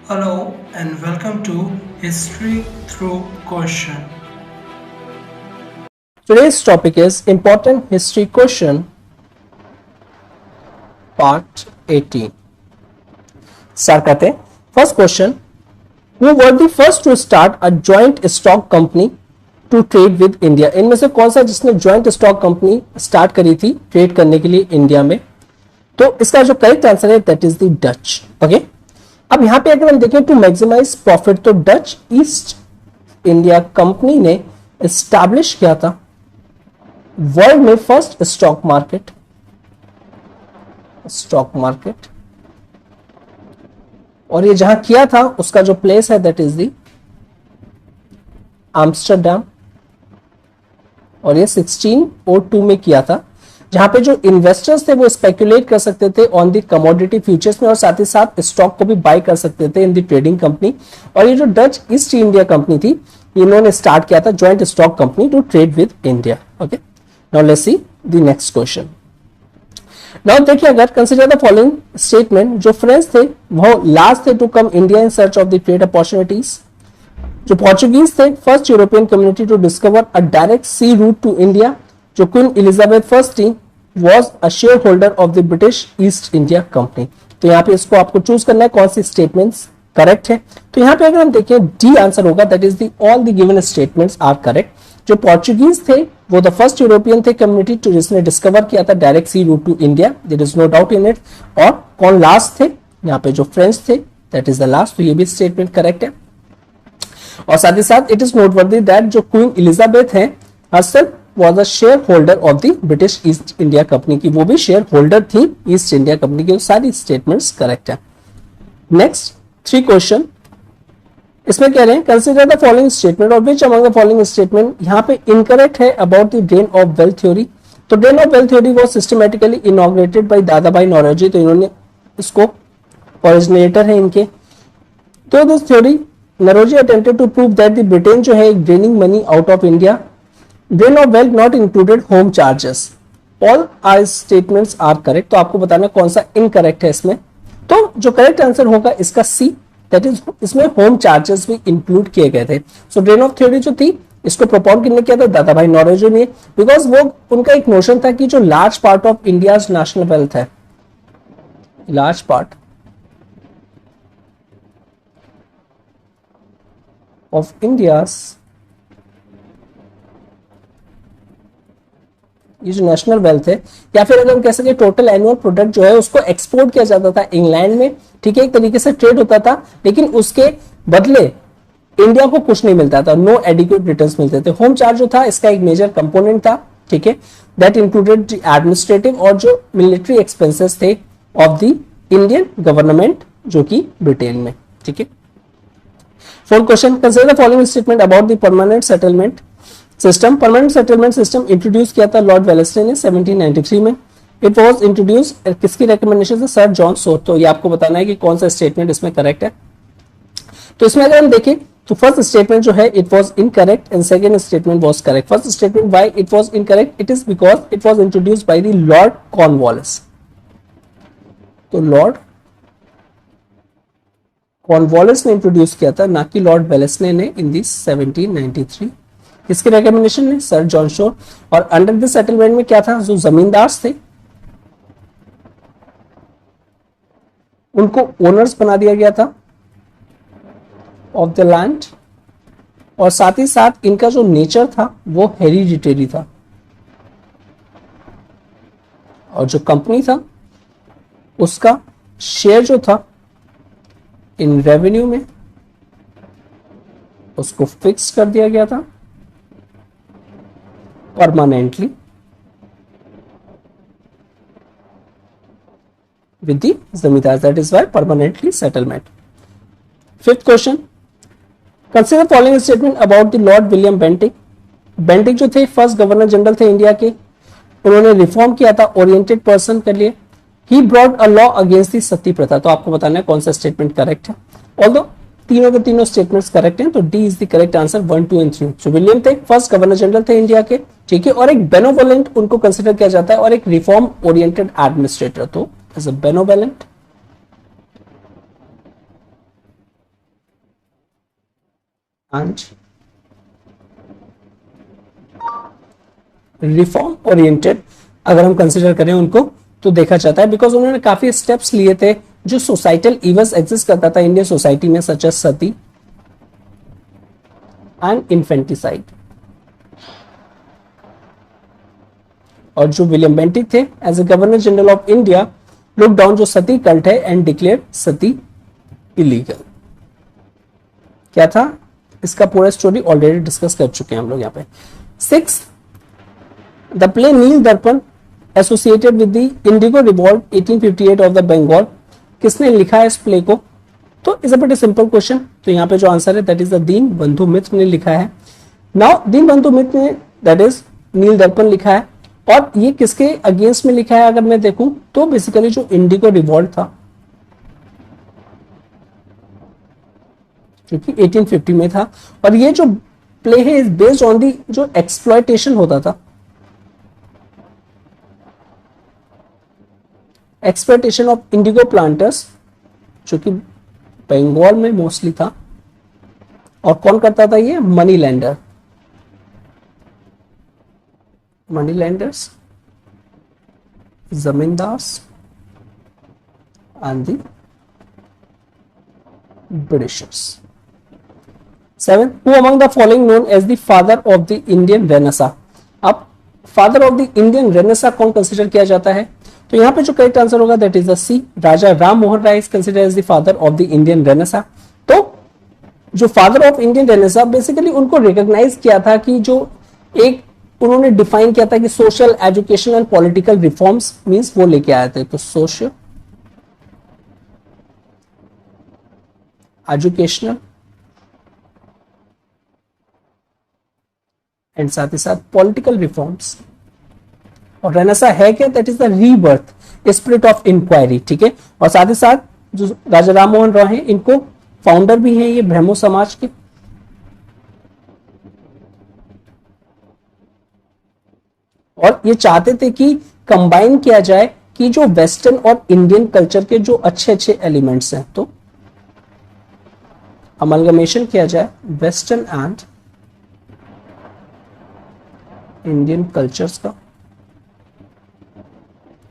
Hello and welcome to History Through Question. Today's topic is Important History Question Part 18. Start करते हैं. First question, who were the first to start a joint stock company to trade with India? इनमें से कौन सा जिसने joint stock company start करी थी trade करने के लिए इंडिया में? तो इसका जो करेक्ट आंसर है that is the Dutch. Okay, अब यहां पे अगर हम देखें टू मैक्सिमाइज प्रॉफिट, तो डच ईस्ट इंडिया कंपनी ने एस्टैब्लिश किया था वर्ल्ड में फर्स्ट स्टॉक मार्केट. और ये जहां किया था उसका जो प्लेस है दैट इज द आम्स्टरडैम, और ये 1602 में किया था, जहां पे जो इन्वेस्टर्स थे वो स्पेकुलेट कर सकते थे ऑन द कमोडिटी फ्यूचर्स में और साथ ही साथ स्टॉक को भी बाय कर सकते थे इन द ट्रेडिंग कंपनी. और ये जो डच ईस्ट इंडिया कंपनी थी इन्होंने स्टार्ट किया था joint stock company to trade with India. Okay, now let's see the next question. Now देखिए, अगर कंसीडर द फॉलोइंग स्टेटमेंट, जो फ्रेंच थे वो लास्ट थे to come India in search of the trade opportunities. जो Portuguese थे first European community to discover a direct sea route to India. जो queen Elizabeth first थी was a share holder of the British East India company. तो यहाँ पे इसको आपको choose करना है कौन सी स्टेटमेंट्स करेक्ट है. तो यहाँ पे अगर हम देखें डी आंसर होगा, that is the all the given statements are correct. जो पोर्चुगीज थे वो द फर्स्ट यूरोपियन थे कम्युनिटी टू जिसने डिस्कवर किया था direct sea route to India, there is no doubt in it. और कौन लास्ट थे, यहाँ पे जो फ्रेंच थे दैट इज द लास्ट. तो ये भी स्टेटमेंट करेक्ट है. और साथ ही साथ इट इज नोटवर्दी दैट जो क्वीन एलिजाबेथ है herself was a share holder of the British East India company की, वो भी शेयर होल्डर थी ईस्ट इंडिया कंपनी की. सारी स्टेटमेंट्स करेक्ट है. नेक्स्ट 3 क्वेश्चन, इसमें कह रहे हैं कंसीडर द फॉलोइंग स्टेटमेंट और which among the following statement यहाँ पे इनकरेक्ट है about the drain of wealth theory. तो drain of wealth theory was systematically inaugurated bye दादा भाई नौरोजी. तो इन्होंने इसको ओरिजिनेटर है इनके. तो this theory Naoroji attempted to prove that the Britain जो है draining money out of India. Drain of wealth not included home charges. All are statements are correct. तो आपको बताना कौन सा इनकरेक्ट है इसमें. तो जो करेक्ट आंसर होगा इसका सी, दैट इज इसमें होम चार्जेस भी इंक्लूड किए गए थे. सो ड्रेन ऑफ थ्योरी जो थी इसको प्रपोज किसने किया था, दादा भाई नौरोजी ने. बिकॉज वो उनका एक नोशन था कि जो large part of India's national wealth है, लार्ज पार्ट ऑफ इंडियाज, ये जो नेशनल वेल्थ है या फिर अगर हम कह सके टोटल एनुअल प्रोडक्ट जो है उसको एक्सपोर्ट किया जाता था इंग्लैंड में. ठीक है, एक तरीके से ट्रेड होता था, लेकिन उसके बदले इंडिया को कुछ नहीं मिलता था, नो एडिक्वेट रिटर्न्स मिलते थे. होम चार्ज जो था इसका एक मेजर कंपोनेंट था. ठीक है, दैट इंक्लूडेड द एडमिनिस्ट्रेटिव और जो मिलिट्री एक्सपेंसेस थे ऑफ द इंडियन गवर्नमेंट जो कि ब्रिटेन में. ठीक है. 4th question, consider the following statement about the permanent settlement system. Permanent settlement system introduce किया था लॉर्ड वेलेस्ली ने 1793 में. इट वाज इंट्रोड्यूस किसकी रिकमेंडेशन से, सर जॉन सोथ. तो ये आपको बताना है कि कौन सा स्टेटमेंट इसमें करेक्ट है. तो इसमें अगर हम देखें तो फर्स्ट स्टेटमेंट जो है it was incorrect and second statement was correct. First statement why it was incorrect, it is because it was introduced by the Lord Cornwallis. तो लॉर्ड कॉर्नवालिस ने इंट्रोड्यूस किया था, ना कि लॉर्ड वेलेस्ली ने इन दी 1793. किसके रिकमेंडेशन में, सर जॉन शोर. और अंडर दिस सेटलमेंट में क्या था, जो जमींदार थे उनको ओनर्स बना दिया गया था ऑफ द लैंड. और साथ ही साथ इनका जो नेचर था वो हेरिडिटरी था. और जो कंपनी था उसका शेयर जो था इन रेवेन्यू में उसको फिक्स कर दिया गया था permanently with the zamindars. That is why permanently settlement. 5th question, consider following statement about the Lord William Bentinck. Bentinck जो थे फर्स्ट गवर्नर जनरल थे इंडिया के, उन्होंने रिफॉर्म किया था ओरिएंटेड पर्सन के लिए. He brought a law against the sati pratha. तो आपको बताना है कौन सा स्टेटमेंट करेक्ट है. ऑल्दो तीनों के तीनों स्टेटमेंट्स करेक्ट हैं, तो D is the correct answer 1, 2 and 3. जो विलियम थे फर्स्ट गवर्नर जनरल थे इंडिया के. ठीक है, और एक बेनोवोलेंट उनको कंसिडर किया जाता है और एक रिफॉर्म ओरिएंटेड एडमिनिस्ट्रेटर. तो as a benevolent and reform oriented अगर हम कंसिडर करें उनको तो देखा जाता है, बिकॉज उन्होंने काफी स्टेप्स लिए थे जो सोसाइटल इवल्स एग्जिस्ट करता था इंडियन सोसाइटी में, such as sati and infanticide. और जो विलियम बेंटिक थे as a governor general of India look down जो सती कल्ट है एंड डिक्लेयर सती इलीगल। क्या था इसका पूरा स्टोरी ऑलरेडी डिस्कस कर चुके हैं हम लोग यहाँ पे। 6 the play Neel Darpan associated with the indigo revolt 1858 of the Bengal, किसने लिखा है इस प्ले को? तो is a but simple question, तो यहाँ पे जो आंसर है दैट इज द दीन बंधु मित्र ने लिखा है। नाउ दीन बंधु मित्र ने दैट इज नील दर्पण लिखा है, और ये किसके अगेंस्ट में लिखा है अगर मैं देखूं तो बेसिकली जो इंडिगो रिवॉल्ट था क्योंकि 1850 में था, और ये जो प्ले है इज बेस्ड ऑन दी जो एक्सप्लॉयटेशन होता था, एक्सप्लॉयटेशन ऑफ इंडिगो प्लांटर्स जो कि बंगाल में मोस्टली था। और कौन करता था ये? Money lender, money lenders, zamindars and the Britishers. 7 who among the following known as the father of the Indian renaissance. अब father of the Indian renaissance कौन कंसिडर किया जाता है? तो यहां पे जो करेक्ट आंसर होगा that is the C, Raja Ram Mohan Roy is consider as the father of the Indian renaissance. तो जो father of Indian renaissance basically उनको रिकॉग्नाइज किया था कि जो एक उन्होंने डिफाइन किया था कि social education and political reforms means वो लेके आए थे। तो सोशल एजुकेशनल एंड साथ ही साथ पॉलिटिकल रिफॉर्म्स। और रेनेसा है क्या? That is the rebirth, spirit of inquiry, ठीक है। और साथ ही साथ जो राजा राम मोहन राय हैं इनको फाउंडर भी हैं ये ब्रह्मो समाज के। और ये चाहते थे कि कंबाइन किया जाए कि जो वेस्टर्न और इंडियन कल्चर के जो अच्छे अच्छे एलिमेंट्स हैं तो अमलगमेशन किया जाए वेस्टर्न एंड इंडियन कल्चर्स का,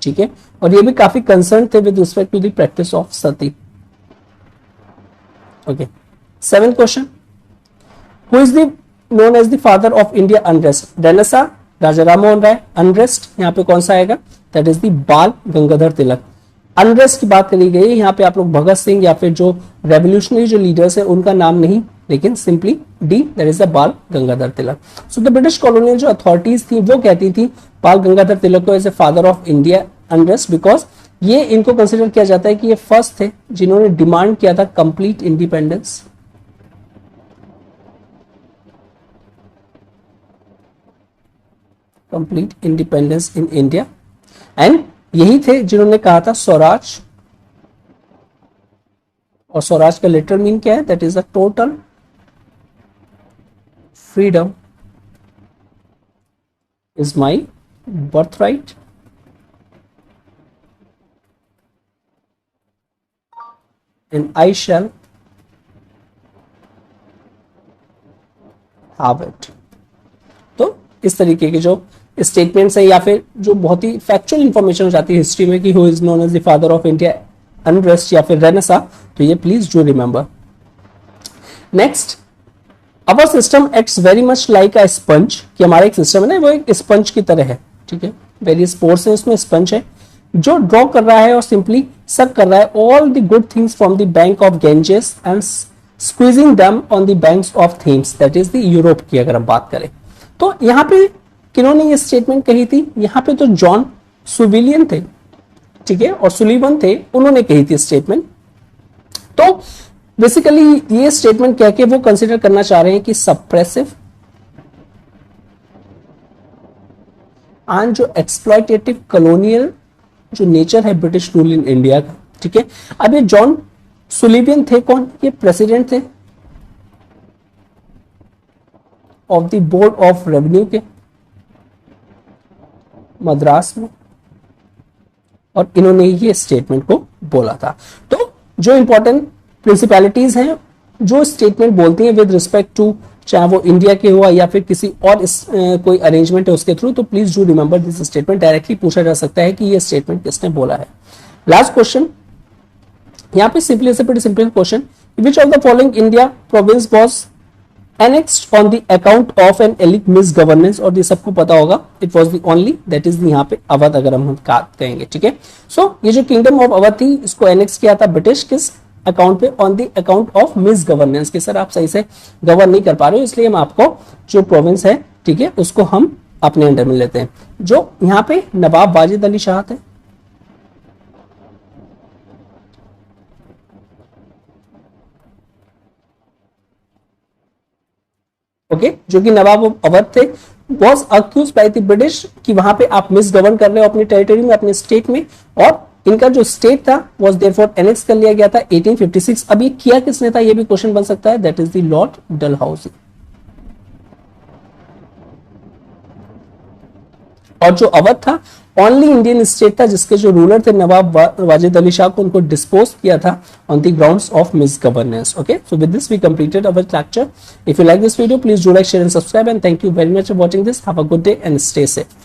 ठीक है। और ये भी काफी कंसर्न थे with respect to the practice of sati. Okay, 7th question, who is the known as the father of India unrest? Renaissance, Raja Ram Mohan Roy, unrest यहाँ पे कौन सा आएगा? That is the Bal Gangadhar Tilak. Unrest की बात करी गई यहाँ पे आप लोग भगत सिंह या फिर जो रेवोल्यूशनरी जो लीडर्स है उनका नाम नहीं, लेकिन simply the, that is the Bal Gangadhar Tilak. So the British colonial जो अथॉरिटीज थी वो कहती थी बाल गंगाधर तिलक को as a father of India unrest, because ये इनको कंसिडर किया जाता है कि ये फर्स्ट थे जिन्होंने डिमांड किया था complete independence, complete independence in India, and यही थे जिन्होंने कहा था स्वराज। और स्वराज का लिटरल मीन क्या है? That is a total freedom is my birth right and I shall have it. तो इस तरीके के जो स्टेटमेंट्स है या फिर जो बहुत ही फैक्चुअल इंफॉर्मेशन हो जाती है हिस्ट्री में कि who is known as the father of India unrest या फिर रेनेसा, तो ये please do remember. Next, our system acts very much like a sponge, कि हमारा एक सिस्टम है ना वो एक स्पंज की तरह है, ठीक है। वेरियस पोर्स है उसमें, स्पंज है जो ड्रॉ कर रहा है और सिंपली सक कर रहा है all the good things from the bank of Ganges and squeezing them on the banks of Thames, that is the Europe की अगर हम बात करें। तो यहाँ पे किन्होंने ये स्टेटमेंट कही थी? यहाँ पे तो जॉन सुविलियन थे, ठीक है, और सुलीवन थे, उन्होंने कही थी स्टेटमेंट। तो बेसिकली ये स्टेटमेंट कह के वो कंसिडर करना चाह रहे हैं कि सप्रेसिव एंड जो एक्सप्लॉयटेटिव कॉलोनियल जो नेचर है ब्रिटिश रूल इन इंडिया का, ठीक है। अब ये जॉन सुलीवियन थे कौन? ये प्रेसिडेंट थे of the board of revenue के मद्रास में, और इन्होंने ये स्टेटमेंट को बोला था। तो जो इंपॉर्टेंट प्रिंसिपैलिटीज हैं जो स्टेटमेंट बोलती है विद रिस्पेक्ट टू, चाहे वो इंडिया के हुआ या फिर किसी और कोई अरेंजमेंट है उसके थ्रू, तो please do remember this statement. Directly पूछा जा सकता है कि ये स्टेटमेंट किसने बोला है। लास्ट क्वेश्चन, यहाँ पे सिंपली से simple question, which of the following India province was annexed on the account of an elite misgovernance, और ये सबको पता होगा, it was the only, that is यहाँ पे अवध, अगर हम कहेंगे, ठीक है। सो ये जो किंगडम ऑफ अवध थी, इसको एनेक्स किया था ब्रिटिश, किस अकाउंट पे, on the account of miss governance, के सर आप सही से गवर्न नहीं कर पा रहे हो, इसलिए हम आपको जो प्रोविंस है, ठीक है, उसको हम अपने अंडर में लेते हैं। जो यहाँ पे नवाब वाजिद अली शाह थे, ओके, जो कि नवाब अवध थे, was accuse by the British कि वहां पे आप मिस गवर्न कर रहे हो अपनी टेरिटरी में, अपने स्टेट में, और इनका जो स्टेट था वॉज देयरफॉर एनेक्स कर लिया गया था 1856। अब ये किया किसने था, ये भी क्वेश्चन बन सकता है, that is the Lord Dalhousie. और जो अवध था ओनली इंडियन स्टेट था जिसके जो रूलर थे नवाब वाजिद अली शाह को, उनको डिस्पोज किया था on the grounds of misgovernance. Okay, so with this we completed our lecture. If you like this video, please do like, share and subscribe, and thank you very much for watching this. Have a good day and stay safe.